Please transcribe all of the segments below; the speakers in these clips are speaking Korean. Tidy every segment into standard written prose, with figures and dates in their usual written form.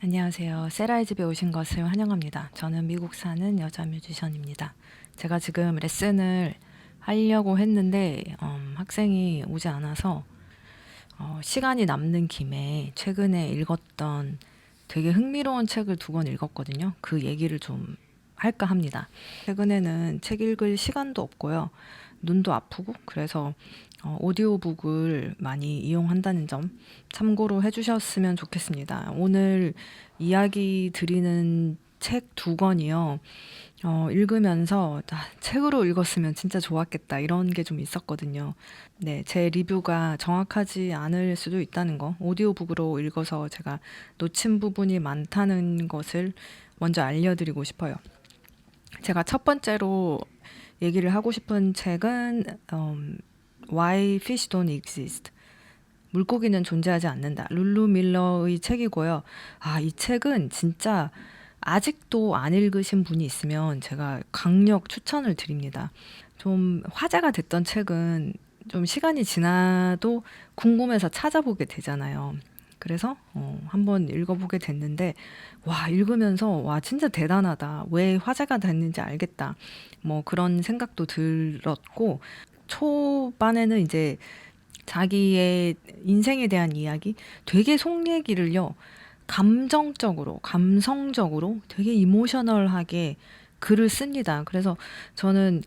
안녕하세요. 세라의 집에 오신 것을 환영합니다. 저는 미국 사는 여자 뮤지션입니다. 제가 지금 레슨을 하려고 했는데 학생이 오지 않아서 시간이 남는 김에 최근에 읽었던 되게 흥미로운 책을 두 권 읽었거든요. 그 얘기를 좀 할까 합니다. 최근에는 책 읽을 시간도 없고요. 눈도 아프고 그래서 오디오북을 많이 이용한다는 점 참고로 해주셨으면 좋겠습니다. 오늘 이야기 드리는 책 두 권이요. 읽으면서 책으로 읽었으면 진짜 좋았겠다 이런 게 좀 있었거든요. 네, 제 리뷰가 정확하지 않을 수도 있다는 거, 오디오북으로 읽어서 제가 놓친 부분이 많다는 것을 먼저 알려드리고 싶어요. 제가 첫 번째로 얘기를 하고 싶은 책은 Why Fish Don't Exist. 물고기는 존재하지 않는다. 룰루 밀러의 책이고요. 이 책은 진짜 아직도 안 읽으신 분이 있으면 제가 강력 추천을 드립니다. 좀 화제가 됐던 책은 좀 시간이 지나도 궁금해서 찾아보게 되잖아요. 그래서 한번 읽어보게 됐는데 읽으면서 진짜 대단하다. 왜 화제가 됐는지 알겠다. 뭐 그런 생각도 들었고 초반에는 이제 자기의 인생에 대한 이야기 되게 속 얘기를요. 감정적으로, 감성적으로 되게 이모셔널하게 글을 씁니다. 그래서 저는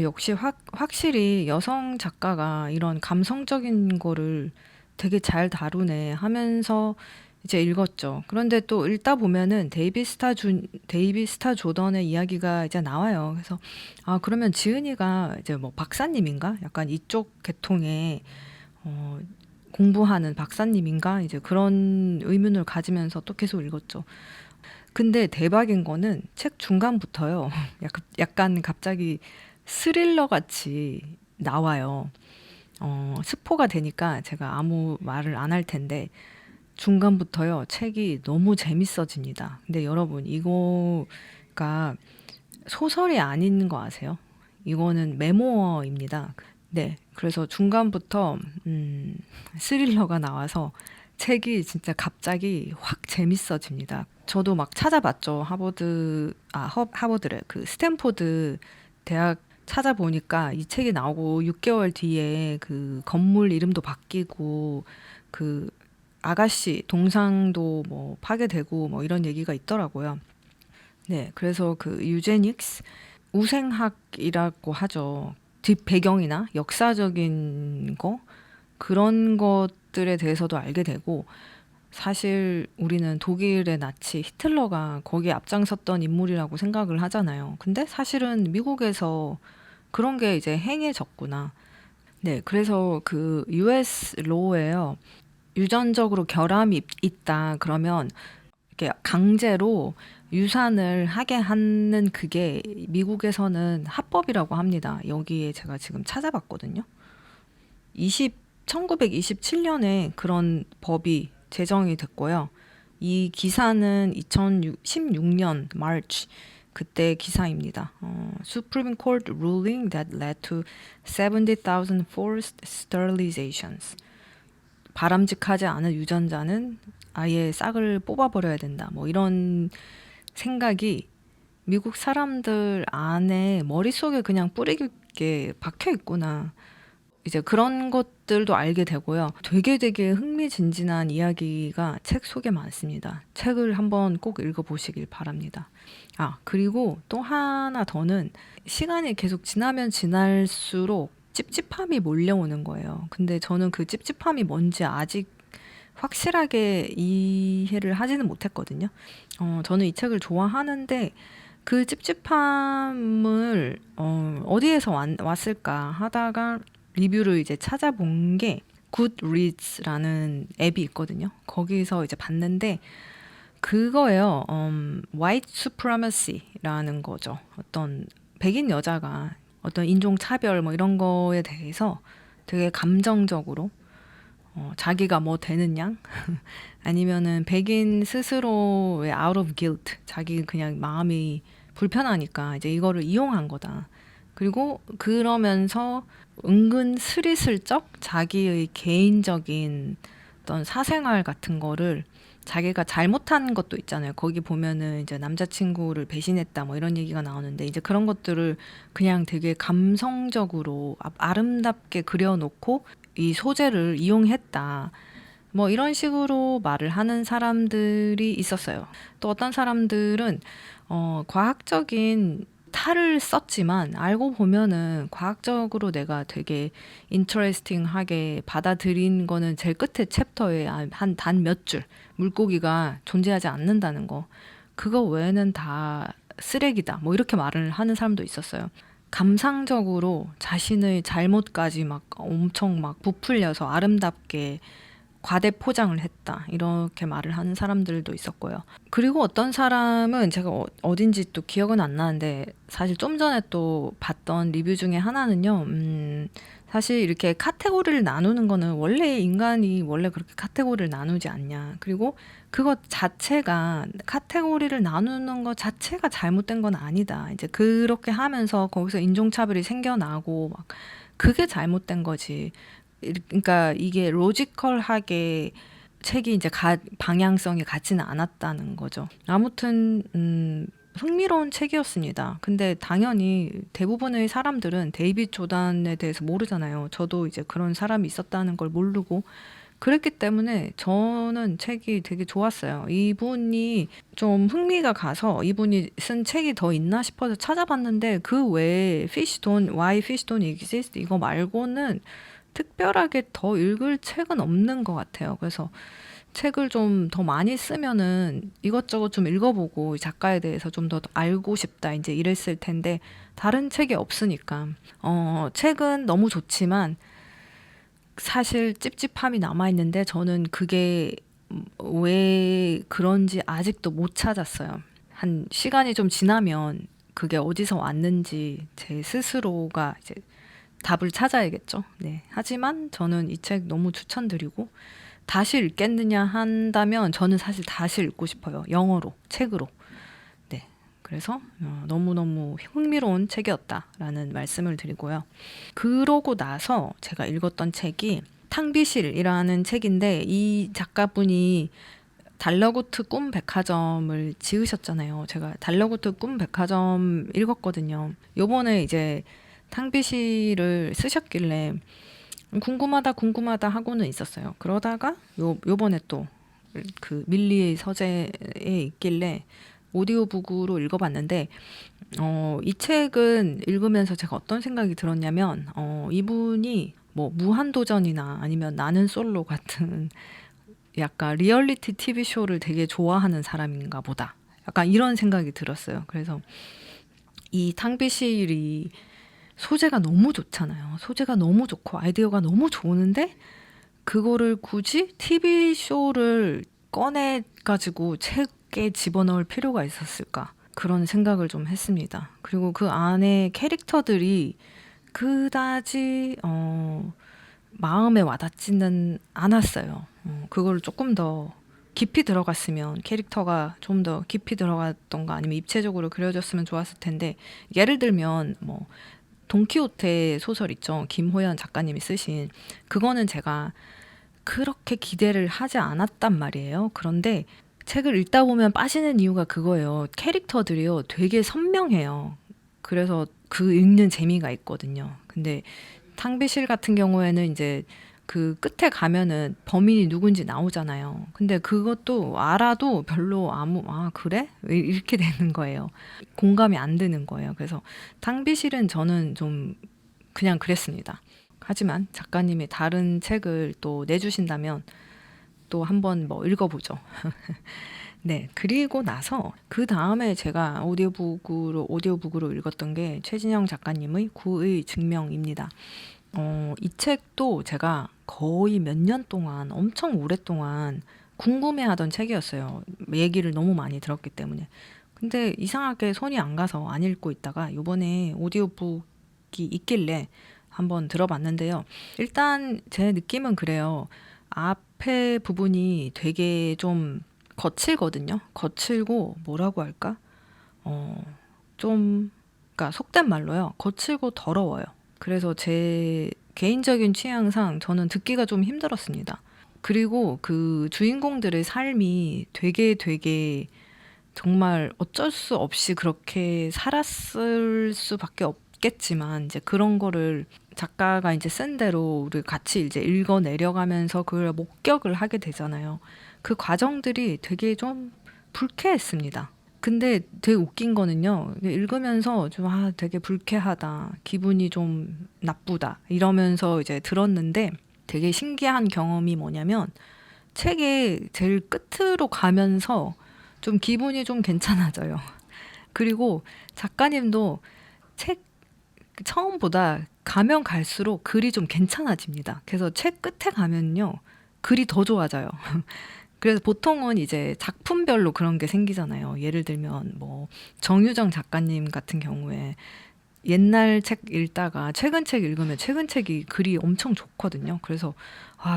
역시 확실히 여성 작가가 이런 감성적인 거를 되게 잘 다루네 하면서 이제 읽었죠. 그런데 또 읽다 보면은 데이비 스타 조던의 이야기가 이제 나와요. 그래서 그러면 지은이가 이제 뭐 박사님인가? 약간 이쪽 계통의 어, 공부하는 박사님인가? 이제 그런 의문을 가지면서 또 계속 읽었죠. 근데 대박인 거는 책 중간부터요. 약간 갑자기 스릴러 같이 나와요. 스포가 되니까 제가 아무 말을 안 할 텐데 중간부터요. 책이 너무 재밌어집니다. 근데 여러분 이거가 소설이 아닌 거 아세요? 이거는 메모어입니다. 네, 그래서 중간부터 스릴러가 나와서 책이 진짜 갑자기 확 재밌어집니다. 저도 막 찾아봤죠. 하버드래. 그 스탠포드 대학 찾아보니까 이 책이 나오고 6개월 뒤에 그 건물 이름도 바뀌고 그 아가씨 동상도 뭐 파괴되고 뭐 이런 얘기가 있더라고요. 네, 그래서 그 유제닉스 우생학이라고 하죠. 뒷 배경이나 역사적인 거 그런 것들에 대해서도 알게 되고 사실 우리는 독일의 나치 히틀러가 거기에 앞장섰던 인물이라고 생각을 하잖아요. 근데 사실은 미국에서 그런 게 이제 행해졌구나. 네, 그래서 그 US 로에요. 유전적으로 결함이 있다 그러면 이렇게 강제로 유산을 하게 하는 그게 미국에서는 합법이라고 합니다. 여기에 제가 지금 찾아봤거든요. 1927년에 그런 법이 제정이 됐고요. 이 기사는 2016년 마르치 그때 기사입니다. Supreme Court ruling that led to 70,000 forced sterilizations. 바람직하지 않은 유전자는 아예 싹을 뽑아버려야 된다. 뭐 이런 생각이 미국 사람들 안에 머릿속에 그냥 뿌리 깊게 박혀 있구나. 이제 그런 것들도 알게 되고요. 되게 흥미진진한 이야기가 책 속에 많습니다. 책을 한번 꼭 읽어보시길 바랍니다. 그리고 또 하나 더는 시간이 계속 지나면 지날수록 찝찝함이 몰려오는 거예요. 근데 저는 그 찝찝함이 뭔지 아직 확실하게 이해를 하지는 못했거든요. 저는 이 책을 좋아하는데 그 찝찝함을 어디에서 왔을까 하다가 리뷰를 이제 찾아본 게 굿리드스라는 앱이 있거든요. 거기서 이제 봤는데 그거예요. White Supremacy라는 거죠. 어떤 백인 여자가 어떤 인종 차별 뭐 이런 거에 대해서 되게 감정적으로 자기가 뭐 되는 양 아니면은 백인 스스로의 out of guilt 자기 그냥 마음이 불편하니까 이제 이거를 이용한 거다. 그리고 그러면서 은근 스리슬쩍 자기의 개인적인 어떤 사생활 같은 거를 자기가 잘못한 것도 있잖아요. 거기 보면은 이제 남자친구를 배신했다 뭐 이런 얘기가 나오는데 이제 그런 것들을 그냥 되게 감성적으로 아름답게 그려놓고 이 소재를 이용했다. 뭐 이런 식으로 말을 하는 사람들이 있었어요. 또 어떤 사람들은 과학적인 탈을 썼지만 알고 보면은 과학적으로 내가 되게 인터레스팅하게 받아들인 거는 제일 끝에 챕터에 한 단 몇 줄 물고기가 존재하지 않는다는 거. 그거 외에는 다 쓰레기다. 뭐 이렇게 말을 하는 사람도 있었어요. 감상적으로 자신의 잘못까지 막 엄청 막 부풀려서 아름답게 과대 포장을 했다. 이렇게 말을 하는 사람들도 있었고요. 그리고 어떤 사람은 제가 어딘지 또 기억은 안 나는데 사실 좀 전에 또 봤던 리뷰 중에 하나는요. 사실 이렇게 카테고리를 나누는 거는 원래 인간이 원래 그렇게 카테고리를 나누지 않냐. 그리고 그것 자체가 카테고리를 나누는 것 자체가 잘못된 건 아니다. 이제 그렇게 하면서 거기서 인종차별이 생겨나고 막 그게 잘못된 거지. 그러니까 이게 로지컬하게 책이 이제 방향성이 같지는 않았다는 거죠. 아무튼 흥미로운 책이었습니다. 근데 당연히 대부분의 사람들은 데이빗 조단에 대해서 모르잖아요. 저도 이제 그런 사람이 있었다는 걸 모르고 그랬기 때문에 저는 책이 되게 좋았어요. 이분이 좀 흥미가 가서 이분이 쓴 책이 더 있나 싶어서 찾아봤는데 그 외에 Why Fish Don't Exist 이거 말고는 특별하게 더 읽을 책은 없는 것 같아요. 그래서 책을 좀 더 많이 쓰면은 이것저것 좀 읽어보고 작가에 대해서 좀 더 알고 싶다 이제 이랬을 텐데 다른 책이 없으니까 책은 너무 좋지만 사실 찝찝함이 남아있는데 저는 그게 왜 그런지 아직도 못 찾았어요. 한 시간이 좀 지나면 그게 어디서 왔는지 제 스스로가 이제 답을 찾아야겠죠. 네. 하지만 저는 이 책 너무 추천드리고 다시 읽겠느냐 한다면 저는 사실 다시 읽고 싶어요. 영어로, 책으로. 네. 그래서 너무너무 흥미로운 책이었다라는 말씀을 드리고요. 그러고 나서 제가 읽었던 책이 탕비실이라는 책인데 이 작가분이 달러구트 꿈 백화점을 지으셨잖아요. 제가 달러구트 꿈 백화점 읽었거든요. 요번에 이제 탕비실을 쓰셨길래 궁금하다 하고는 있었어요. 그러다가 요번에 또 그 밀리의 서재에 있길래 오디오북으로 읽어봤는데 이 책은 읽으면서 제가 어떤 생각이 들었냐면 이분이 뭐 무한도전이나 아니면 나는 솔로 같은 약간 리얼리티 TV 쇼를 되게 좋아하는 사람인가 보다. 약간 이런 생각이 들었어요. 그래서 이 탕비실이 소재가 너무 좋잖아요. 소재가 너무 좋고 아이디어가 너무 좋은데 그거를 굳이 TV쇼를 꺼내가지고 책에 집어넣을 필요가 있었을까? 그런 생각을 좀 했습니다. 그리고 그 안에 캐릭터들이 그다지 마음에 와닿지는 않았어요. 그걸 조금 더 깊이 들어갔으면 캐릭터가 좀 더 깊이 들어갔던가 아니면 입체적으로 그려졌으면 좋았을 텐데 예를 들면 뭐 돈키호테 소설 있죠. 김호연 작가님이 쓰신 그거는 제가 그렇게 기대를 하지 않았단 말이에요. 그런데 책을 읽다 보면 빠지는 이유가 그거예요. 캐릭터들이요. 되게 선명해요. 그래서 그 읽는 재미가 있거든요. 근데 탕비실 같은 경우에는 이제 그 끝에 가면은 범인이 누군지 나오잖아요. 근데 그것도 알아도 별로 그래? 왜 이렇게 되는 거예요. 공감이 안 되는 거예요. 그래서 탕비실은 저는 좀 그냥 그랬습니다. 하지만 작가님이 다른 책을 또 내주신다면 또 한번 뭐 읽어보죠. 네, 그리고 나서 그 다음에 제가 오디오북으로 읽었던 게 최진영 작가님의 구의 증명입니다. 이 책도 제가 거의 몇 년 동안 엄청 오랫동안 궁금해하던 책이었어요. 얘기를 너무 많이 들었기 때문에. 근데 이상하게 손이 안 가서 안 읽고 있다가 이번에 오디오북이 있길래 한번 들어봤는데요. 일단 제 느낌은 그래요. 앞에 부분이 되게 좀 거칠거든요. 거칠고 뭐라고 할까? 그러니까 속된 말로요. 거칠고 더러워요. 그래서 제 개인적인 취향상 저는 듣기가 좀 힘들었습니다. 그리고 그 주인공들의 삶이 되게 정말 어쩔 수 없이 그렇게 살았을 수밖에 없겠지만 이제 그런 거를 작가가 이제 쓴 대로 우리 같이 이제 읽어 내려가면서 그걸 목격을 하게 되잖아요. 그 과정들이 되게 좀 불쾌했습니다. 근데 되게 웃긴 거는요. 읽으면서 좀 되게 불쾌하다. 기분이 좀 나쁘다. 이러면서 이제 들었는데 되게 신기한 경험이 뭐냐면 책의 제일 끝으로 가면서 좀 기분이 좀 괜찮아져요. 그리고 작가님도 책 처음보다 가면 갈수록 글이 좀 괜찮아집니다. 그래서 책 끝에 가면요. 글이 더 좋아져요. 그래서 보통은 이제 작품별로 그런 게 생기잖아요. 예를 들면 뭐 정유정 작가님 같은 경우에 옛날 책 읽다가 최근 책 읽으면 최근 책이 글이 엄청 좋거든요. 그래서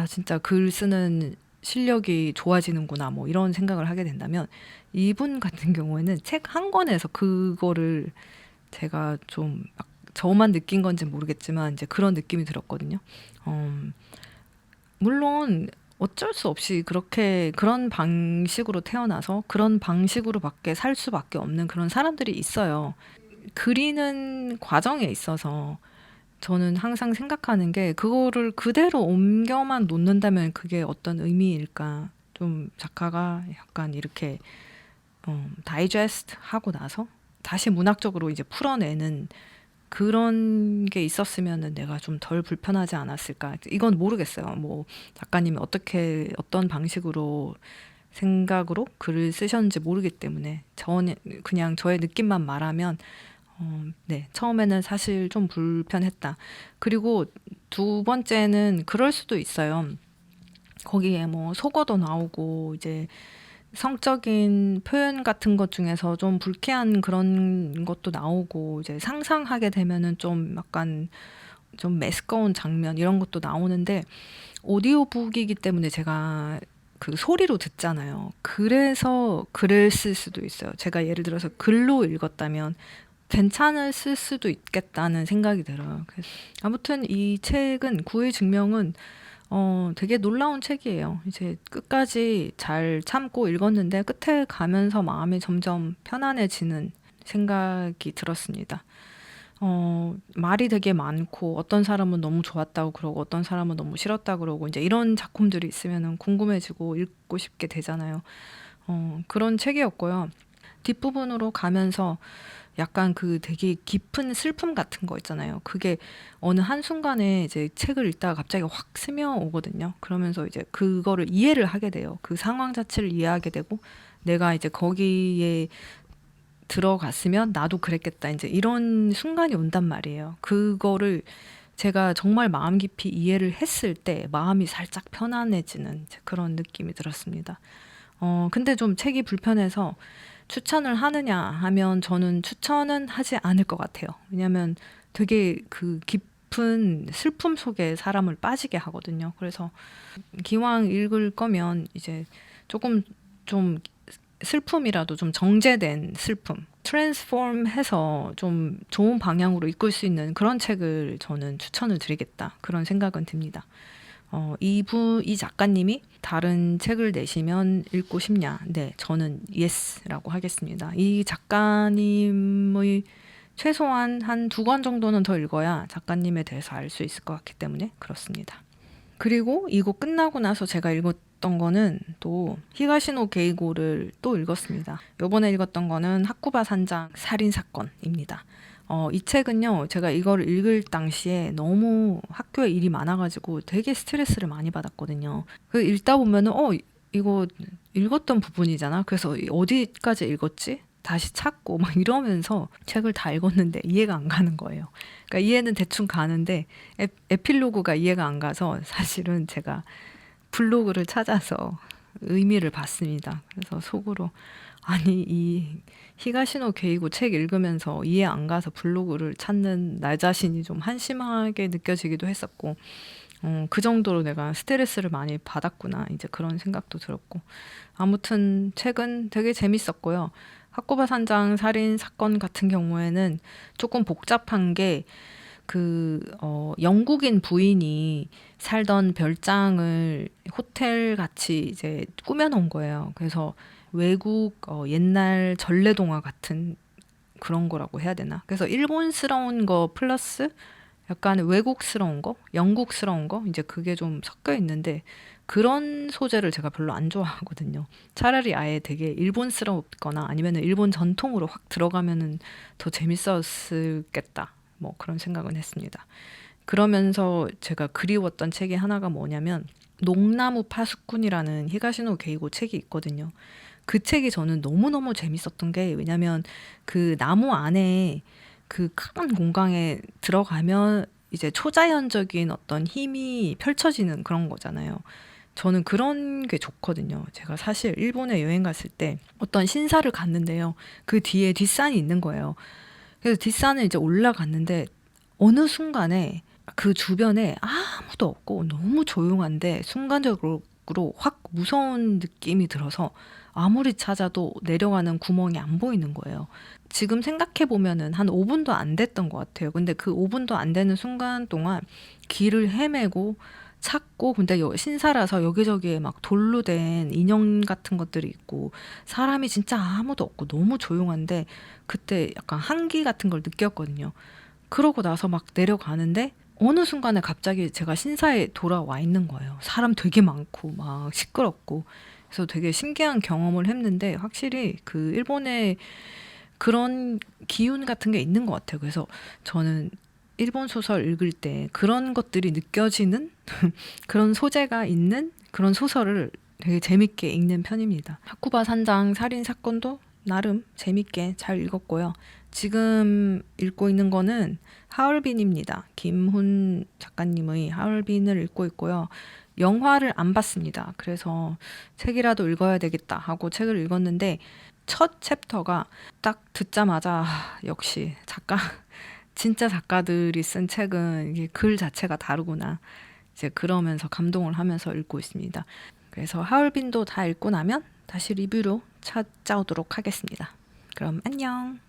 진짜 글 쓰는 실력이 좋아지는구나 뭐 이런 생각을 하게 된다면 이분 같은 경우에는 책 한 권에서 그거를 제가 좀 저만 느낀 건지 모르겠지만 이제 그런 느낌이 들었거든요. 물론 어쩔 수 없이 그렇게 그런 방식으로 태어나서 그런 방식으로밖에 살 수밖에 없는 그런 사람들이 있어요. 그리는 과정에 있어서 저는 항상 생각하는 게 그거를 그대로 옮겨만 놓는다면 그게 어떤 의미일까? 좀 작가가 약간 이렇게 다이제스트 하고 나서 다시 문학적으로 이제 풀어내는 그런 게 있었으면은 내가 좀 덜 불편하지 않았을까? 이건 모르겠어요. 뭐 작가님이 어떤 방식으로 생각으로 글을 쓰셨는지 모르기 때문에 저는 그냥 저의 느낌만 말하면 네, 처음에는 사실 좀 불편했다. 그리고 두 번째는 그럴 수도 있어요. 거기에 뭐 속어도 나오고 이제 성적인 표현 같은 것 중에서 좀 불쾌한 그런 것도 나오고 이제 상상하게 되면은 좀 약간 좀 매스꺼운 장면 이런 것도 나오는데 오디오북이기 때문에 제가 그 소리로 듣잖아요. 그래서 글을 쓸 수도 있어요. 제가 예를 들어서 글로 읽었다면 괜찮았을 수도 있겠다는 생각이 들어요. 그래서 아무튼 이 책은 구의 증명은 되게 놀라운 책이에요. 이제 끝까지 잘 참고 읽었는데 끝에 가면서 마음이 점점 편안해지는 생각이 들었습니다. 말이 되게 많고 어떤 사람은 너무 좋았다고 그러고 어떤 사람은 너무 싫었다고 그러고 이제 이런 작품들이 있으면 궁금해지고 읽고 싶게 되잖아요. 그런 책이었고요. 뒷부분으로 가면서 약간 그 되게 깊은 슬픔 같은 거 있잖아요. 그게 어느 한순간에 이제 책을 읽다가 갑자기 확 스며오거든요. 그러면서 이제 그거를 이해를 하게 돼요. 그 상황 자체를 이해하게 되고 내가 이제 거기에 들어갔으면 나도 그랬겠다. 이제 이런 순간이 온단 말이에요. 그거를 제가 정말 마음 깊이 이해를 했을 때 마음이 살짝 편안해지는 그런 느낌이 들었습니다. 근데 좀 책이 불편해서 추천을 하느냐 하면 저는 추천은 하지 않을 것 같아요. 왜냐면 되게 그 깊은 슬픔 속에 사람을 빠지게 하거든요. 그래서 기왕 읽을 거면 이제 조금 좀 슬픔이라도 좀 정제된 슬픔, 트랜스폼 해서 좀 좋은 방향으로 이끌 수 있는 그런 책을 저는 추천을 드리겠다. 그런 생각은 듭니다. 이 작가님이 다른 책을 내시면 읽고 싶냐? 네, 저는 예스라고 하겠습니다. 이 작가님의 최소한 한 두 권 정도는 더 읽어야 작가님에 대해서 알 수 있을 것 같기 때문에 그렇습니다. 그리고 이거 끝나고 나서 제가 읽었던 거는 또 히가시노 게이고를 또 읽었습니다. 요번에 읽었던 거는 하쿠바 산장 살인 사건입니다. 이 책은요, 제가 이걸 읽을 당시에 너무 학교에 일이 많아가지고 되게 스트레스를 많이 받았거든요. 그 읽다 보면은, 이거 읽었던 부분이잖아. 그래서 어디까지 읽었지? 다시 찾고 막 이러면서 책을 다 읽었는데 이해가 안 가는 거예요. 그러니까 이해는 대충 가는데 에필로그가 이해가 안 가서 사실은 제가 블로그를 찾아서 의미를 봤습니다. 그래서 속으로 아니 이 히가시노 게이고 책 읽으면서 이해 안 가서 블로그를 찾는 나 자신이 좀 한심하게 느껴지기도 했었고 그 정도로 내가 스트레스를 많이 받았구나 이제 그런 생각도 들었고 아무튼 책은 되게 재밌었고요. 하쿠바 산장 살인 사건 같은 경우에는 조금 복잡한 게 영국인 부인이 살던 별장을 호텔 같이 이제 꾸며놓은 거예요. 그래서 외국 옛날 전래동화 같은 그런 거라고 해야 되나? 그래서 일본스러운 거 플러스 약간 외국스러운 거, 영국스러운 거, 이제 그게 좀 섞여 있는데 그런 소재를 제가 별로 안 좋아하거든요. 차라리 아예 되게 일본스럽거나 아니면 일본 전통으로 확 들어가면은 더 재밌었겠다. 뭐 그런 생각은 했습니다. 그러면서 제가 그리웠던 책이 하나가 뭐냐면 농나무 파수꾼이라는 히가시노 게이고 책이 있거든요. 그 책이 저는 너무너무 재밌었던 게 왜냐면 그 나무 안에 그 큰 공간에 들어가면 이제 초자연적인 어떤 힘이 펼쳐지는 그런 거잖아요. 저는 그런 게 좋거든요. 제가 사실 일본에 여행 갔을 때 어떤 신사를 갔는데요. 그 뒤에 뒷산이 있는 거예요. 그래서 뒷산을 이제 올라갔는데 어느 순간에 그 주변에 아무도 없고 너무 조용한데 순간적으로 확 무서운 느낌이 들어서 아무리 찾아도 내려가는 구멍이 안 보이는 거예요. 지금 생각해 보면은 한 5분도 안 됐던 것 같아요. 근데 그 5분도 안 되는 순간 동안 길을 헤매고 찾고 근데 신사라서 여기저기에 막 돌로 된 인형 같은 것들이 있고 사람이 진짜 아무도 없고 너무 조용한데 그때 약간 한기 같은 걸 느꼈거든요. 그러고 나서 막 내려가는데 어느 순간에 갑자기 제가 신사에 돌아와 있는 거예요. 사람 되게 많고 막 시끄럽고. 그래서 되게 신기한 경험을 했는데 확실히 그 일본에 그런 기운 같은 게 있는 것 같아요. 그래서 저는 일본 소설 읽을 때 그런 것들이 느껴지는 그런 소재가 있는 그런 소설을 되게 재밌게 읽는 편입니다. 하쿠바 산장 살인 사건도 나름 재밌게 잘 읽었고요. 지금 읽고 있는 거는 하얼빈입니다. 김훈 작가님의 하얼빈을 읽고 있고요. 영화를 안 봤습니다. 그래서 책이라도 읽어야 되겠다 하고 책을 읽었는데 첫 챕터가 딱 듣자마자 역시 진짜 작가들이 쓴 책은 이게 글 자체가 다르구나. 이제 그러면서 감동을 하면서 읽고 있습니다. 그래서 하얼빈도 다 읽고 나면 다시 리뷰로 찾아오도록 하겠습니다. 그럼 안녕.